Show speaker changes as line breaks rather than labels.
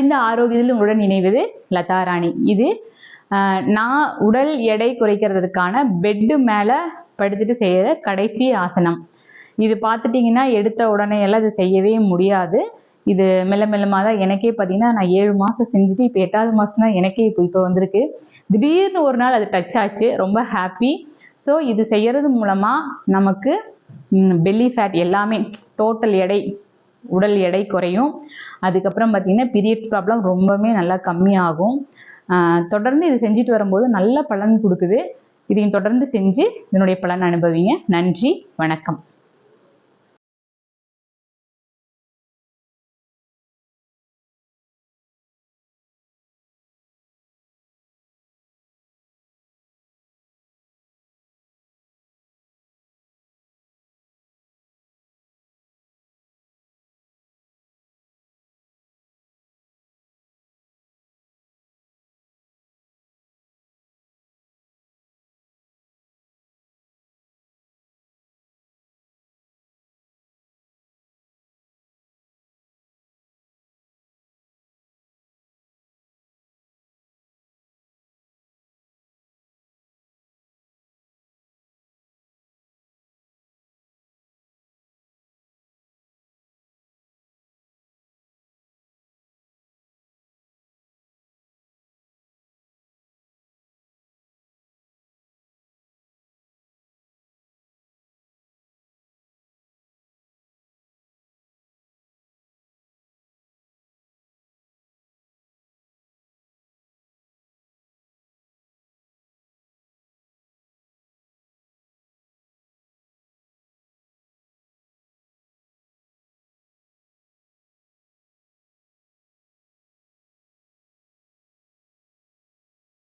இந்த ஆரோக்கியத்தில் உங்களுடன் இணைவது லதா ராணி. இது நான் உடல் எடை குறைக்கிறதுக்கான பெட்டு மேலே படுத்துட்டு செய்கிற கடைசி ஆசனம். இது பார்த்துட்டிங்கன்னா எடுத்த உடனே எல்லாம் இது செய்யவே முடியாது. இது மெல்ல மெல்லமாக தான் எனக்கே பார்த்தீங்கன்னா நான் 7 மாதம் செஞ்சுட்டு இப்போ 8வது மாதம் தான் எனக்கே இப்போ வந்திருக்கு. திடீர்னு ஒரு நாள் அது டச் ஆச்சு, ரொம்ப ஹாப்பி. ஸோ இது செய்கிறது மூலமாக நமக்கு பெல்லி ஃபேட் எல்லாமே டோட்டல் எடை உடல் எடை குறையும். அதுக்கப்புறம் பார்த்திங்கன்னா பீரியட்ஸ் ப்ராப்ளம் ரொம்பவுமே நல்லா கம்மியாகும். தொடர்ந்து இது செஞ்சுட்டு வரும்போது நல்ல பலன் கொடுக்குது. இதையும் தொடர்ந்து செஞ்சு இதனுடைய பலன் அனுபவிங்க. நன்றி, வணக்கம்.